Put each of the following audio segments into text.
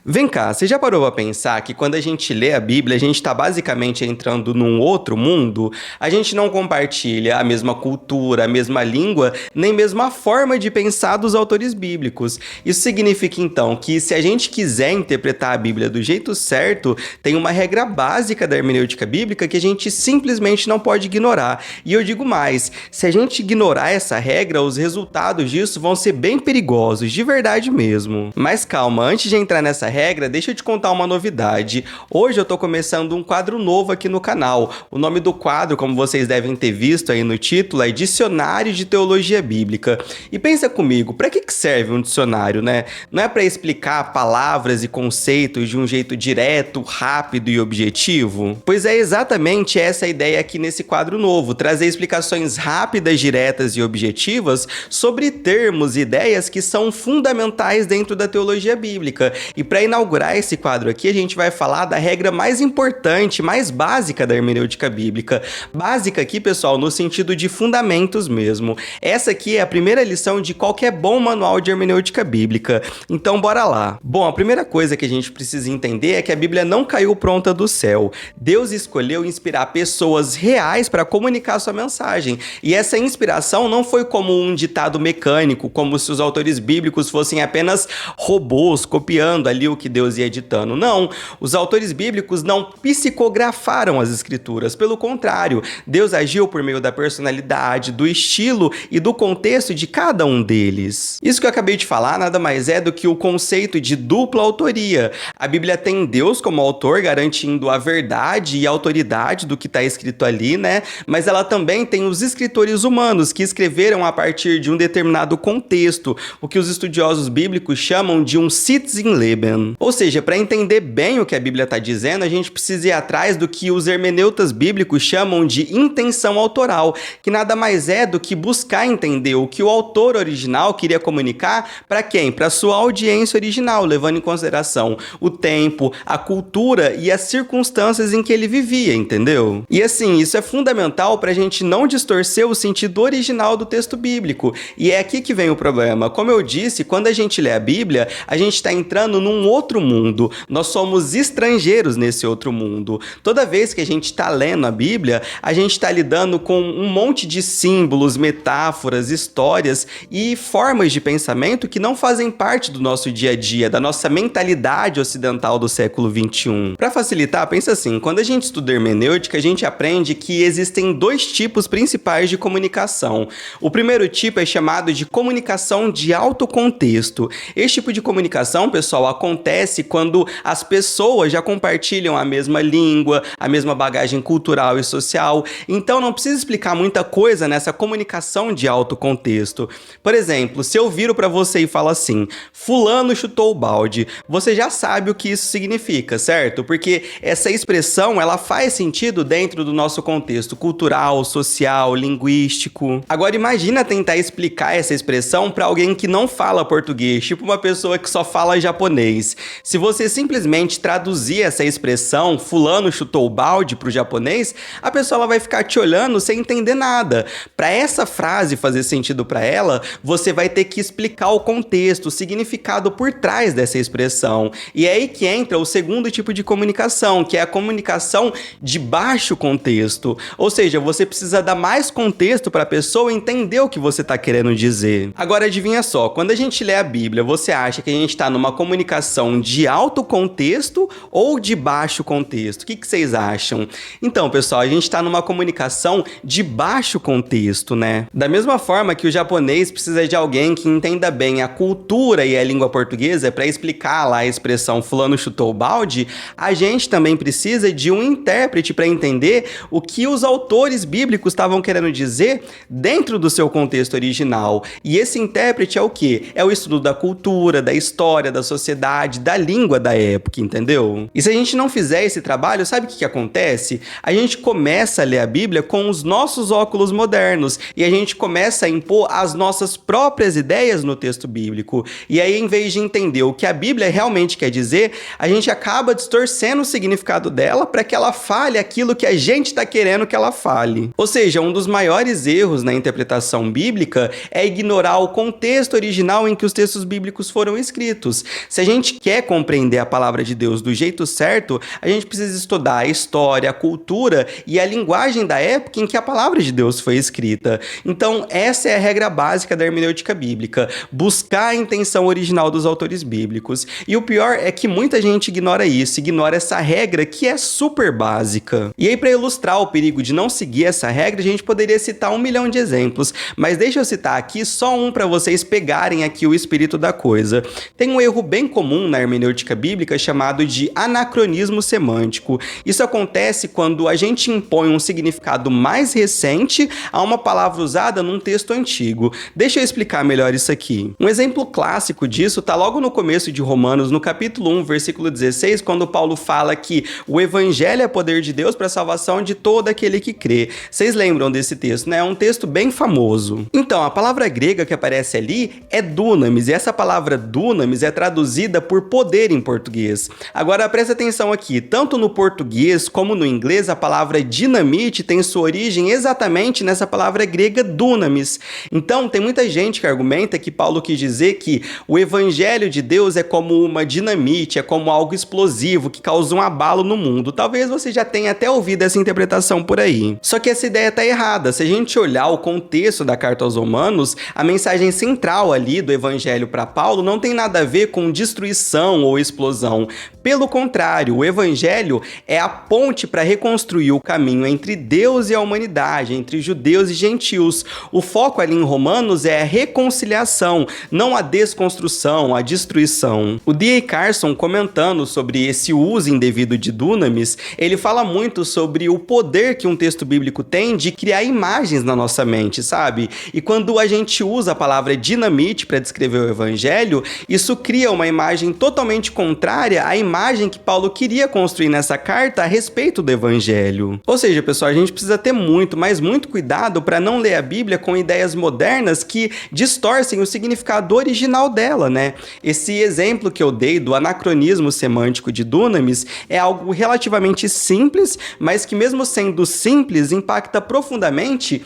Vem cá, você já parou pra pensar que quando a gente lê a Bíblia, a gente está basicamente entrando num outro mundo? A gente não compartilha a mesma cultura, a mesma língua, nem mesmo a forma de pensar dos autores bíblicos. Isso significa então que se a gente quiser interpretar a Bíblia do jeito certo, tem uma regra básica da hermenêutica bíblica que a gente simplesmente não pode ignorar. E eu digo mais, se a gente ignorar essa regra, os resultados disso vão ser bem perigosos, de verdade mesmo. Mas calma, antes de entrar nessa regra, deixa eu te contar uma novidade. Hoje eu tô começando um quadro novo aqui no canal. O nome do quadro, como vocês devem ter visto aí no título, é Dicionário de Teologia Bíblica. E pensa comigo, para que serve um dicionário, né? Não é para explicar palavras e conceitos de um jeito direto, rápido e objetivo? Pois é exatamente essa a ideia aqui nesse quadro novo, trazer explicações rápidas, diretas e objetivas sobre termos e ideias que são fundamentais dentro da teologia bíblica. E para inaugurar esse quadro aqui, a gente vai falar da regra mais importante, mais básica da hermenêutica bíblica. Básica aqui, pessoal, no sentido de fundamentos mesmo. Essa aqui é a primeira lição de qualquer bom manual de hermenêutica bíblica. Então, bora lá. Bom, a primeira coisa que a gente precisa entender é que a Bíblia não caiu pronta do céu. Deus escolheu inspirar pessoas reais para comunicar sua mensagem. E essa inspiração não foi como um ditado mecânico, como se os autores bíblicos fossem apenas robôs copiando ali o que Deus ia ditando. Não, os autores bíblicos não psicografaram as escrituras, pelo contrário, Deus agiu por meio da personalidade, do estilo e do contexto de cada um deles. Isso que eu acabei de falar nada mais é do que o conceito de dupla autoria. A Bíblia tem Deus como autor, garantindo a verdade e a autoridade do que está escrito ali, né? Mas ela também tem os escritores humanos que escreveram a partir de um determinado contexto, o que os estudiosos bíblicos chamam de um Sitzenleben. Ou seja, para entender bem o que a Bíblia está dizendo, a gente precisa ir atrás do que os hermeneutas bíblicos chamam de intenção autoral, que nada mais é do que buscar entender o que o autor original queria comunicar para quem? Para sua audiência original, levando em consideração o tempo, a cultura e as circunstâncias em que ele vivia, entendeu? E assim, isso é fundamental para a gente não distorcer o sentido original do texto bíblico. E é aqui que vem o problema. Como eu disse, quando a gente lê a Bíblia, a gente está entrando num outro mundo. Nós somos estrangeiros nesse outro mundo. Toda vez que a gente está lendo a Bíblia, a gente está lidando com um monte de símbolos, metáforas, histórias e formas de pensamento que não fazem parte do nosso dia a dia, da nossa mentalidade ocidental do século XXI. Para facilitar, pensa assim, quando a gente estuda hermenêutica, a gente aprende que existem dois tipos principais de comunicação. O primeiro tipo é chamado de comunicação de alto contexto. Esse tipo de comunicação, pessoal, acontece quando as pessoas já compartilham a mesma língua, a mesma bagagem cultural e social. Então não precisa explicar muita coisa nessa comunicação de alto contexto. Por exemplo, se eu viro para você e falo assim, fulano chutou o balde, você já sabe o que isso significa, certo? Porque essa expressão, ela faz sentido dentro do nosso contexto cultural, social, linguístico. Agora imagina tentar explicar essa expressão para alguém que não fala português, tipo uma pessoa que só fala japonês. Se você simplesmente traduzir essa expressão, fulano chutou o balde, para o japonês, a pessoa ela vai ficar te olhando sem entender nada. Para essa frase fazer sentido para ela, você vai ter que explicar o contexto, o significado por trás dessa expressão. E é aí que entra o segundo tipo de comunicação, que é a comunicação de baixo contexto. Ou seja, você precisa dar mais contexto para a pessoa entender o que você está querendo dizer. Agora adivinha só, quando a gente lê a Bíblia, você acha que a gente está numa comunicação de alto contexto ou de baixo contexto? O que vocês acham? Então, pessoal, a gente está numa comunicação de baixo contexto, né? Da mesma forma que o japonês precisa de alguém que entenda bem a cultura e a língua portuguesa para explicar lá a expressão fulano chutou o balde, a gente também precisa de um intérprete para entender o que os autores bíblicos estavam querendo dizer dentro do seu contexto original. E esse intérprete é o quê? É o estudo da cultura, da história, da sociedade, da língua da época, entendeu? E se a gente não fizer esse trabalho, sabe o que acontece? A gente começa a ler a Bíblia com os nossos óculos modernos e a gente começa a impor as nossas próprias ideias no texto bíblico. E aí, em vez de entender o que a Bíblia realmente quer dizer, a gente acaba distorcendo o significado dela para que ela fale aquilo que a gente está querendo que ela fale. Ou seja, um dos maiores erros na interpretação bíblica é ignorar o contexto original em que os textos bíblicos foram escritos. Se a gente gente quer compreender a palavra de Deus do jeito certo, a gente precisa estudar a história, a cultura e a linguagem da época em que a palavra de Deus foi escrita. Então, essa é a regra básica da hermenêutica bíblica, buscar a intenção original dos autores bíblicos. E o pior é que muita gente ignora isso, ignora essa regra que é super básica. E aí, para ilustrar o perigo de não seguir essa regra, a gente poderia citar 1 milhão de exemplos, mas deixa eu citar aqui só um para vocês pegarem aqui o espírito da coisa. Tem um erro bem comum na hermenêutica bíblica chamado de anacronismo semântico. Isso acontece quando a gente impõe um significado mais recente a uma palavra usada num texto antigo. Deixa eu explicar melhor isso aqui. Um exemplo clássico disso está logo no começo de Romanos, no capítulo 1, versículo 16, quando Paulo fala que o evangelho é poder de Deus para a salvação de todo aquele que crê. Vocês lembram desse texto, né? É um texto bem famoso. Então, a palavra grega que aparece ali é dunamis, e essa palavra dunamis é traduzida por poder em português. Agora, presta atenção aqui, tanto no português como no inglês, a palavra dinamite tem sua origem exatamente nessa palavra grega dunamis. Então, tem muita gente que argumenta que Paulo quis dizer que o evangelho de Deus é como uma dinamite, é como algo explosivo que causa um abalo no mundo. Talvez você já tenha até ouvido essa interpretação por aí. Só que essa ideia está errada. Se a gente olhar o contexto da carta aos Romanos, a mensagem central ali do evangelho para Paulo não tem nada a ver com destruição ou explosão. Pelo contrário, o evangelho é a ponte para reconstruir o caminho entre Deus e a humanidade, entre judeus e gentios. O foco ali em Romanos é a reconciliação, não a desconstrução, a destruição. O D.A. Carson, comentando sobre esse uso indevido de dunamis, ele fala muito sobre o poder que um texto bíblico tem de criar imagens na nossa mente, sabe? E quando a gente usa a palavra dinamite para descrever o evangelho, isso cria uma imagem totalmente contrária à imagem que Paulo queria construir nessa carta a respeito do evangelho. Ou seja, pessoal, a gente precisa ter muito, mas muito cuidado para não ler a Bíblia com ideias modernas que distorcem o significado original dela, né? Esse exemplo que eu dei do anacronismo semântico de dunamis é algo relativamente simples, mas que mesmo sendo simples, impacta profundamente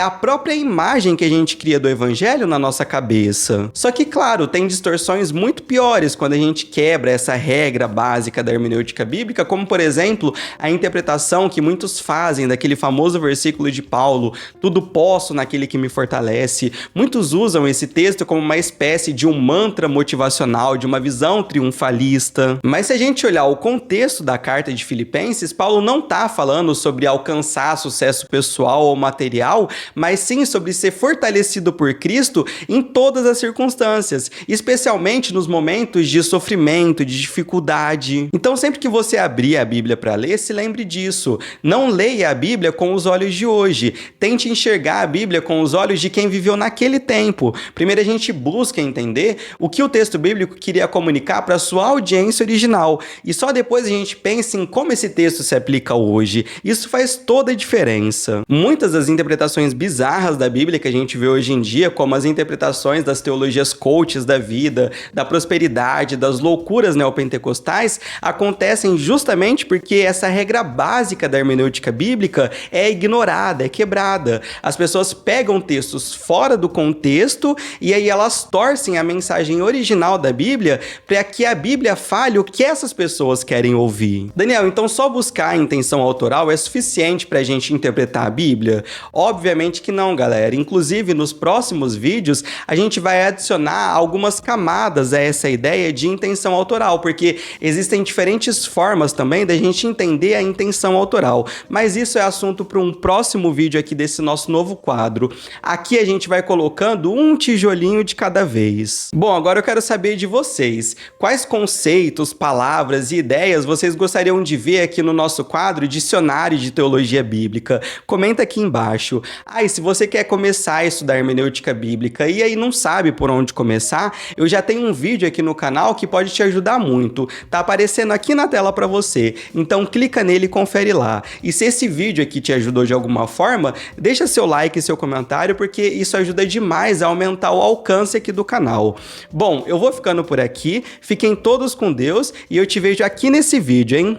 a própria imagem que a gente cria do evangelho na nossa cabeça. Só que, claro, tem distorções muito piores quando a gente quebra essa regra básica da hermenêutica bíblica, como, por exemplo, a interpretação que muitos fazem daquele famoso versículo de Paulo, tudo posso naquele que me fortalece. Muitos usam esse texto como uma espécie de um mantra motivacional, de uma visão triunfalista. Mas se a gente olhar o contexto da carta de Filipenses, Paulo não está falando sobre alcançar sucesso pessoal ou material, mas sim sobre ser fortalecido por Cristo em todas as circunstâncias, especialmente nos momentos de sofrimento, de dificuldade. Então, sempre que você abrir a Bíblia para ler, se lembre disso. Não leia a Bíblia com os olhos de hoje. Tente enxergar a Bíblia com os olhos de quem viveu naquele tempo. Primeiro a gente busca entender o que o texto bíblico queria comunicar para a sua audiência original. E só depois a gente pensa em como esse texto se aplica hoje. Isso faz toda a diferença. Muitas das interpretações bizarras da Bíblia que a gente vê hoje em dia, como as interpretações das teologias coaches da vida, da prosperidade, das loucuras neopentecostais, acontecem justamente porque essa regra básica da hermenêutica bíblica é ignorada, é quebrada. As pessoas pegam textos fora do contexto e aí elas torcem a mensagem original da Bíblia para que a Bíblia fale o que essas pessoas querem ouvir. Daniel, então só buscar a intenção autoral é suficiente para a gente interpretar a Bíblia? Obviamente que não, galera. Inclusive, nos próximos vídeos, a gente vai adicionar algumas camadas a essa ideia de intenção autoral, porque existem diferentes formas também da gente entender a intenção autoral. Mas isso é assunto para um próximo vídeo aqui desse nosso novo quadro. Aqui a gente vai colocando um tijolinho de cada vez. Bom, agora eu quero saber de vocês. Quais conceitos, palavras e ideias vocês gostariam de ver aqui no nosso quadro Dicionário de Teologia Bíblica? Comenta aqui embaixo. E se você quer começar a estudar hermenêutica bíblica e aí não sabe por onde começar, eu já tenho um vídeo aqui no canal que pode te ajudar muito. Tá aparecendo aqui na tela para você. Então clica nele e confere lá. E se esse vídeo aqui te ajudou de alguma forma, deixa seu like e seu comentário, porque isso ajuda demais a aumentar o alcance aqui do canal. Bom, eu vou ficando por aqui. Fiquem todos com Deus e eu te vejo aqui nesse vídeo, hein?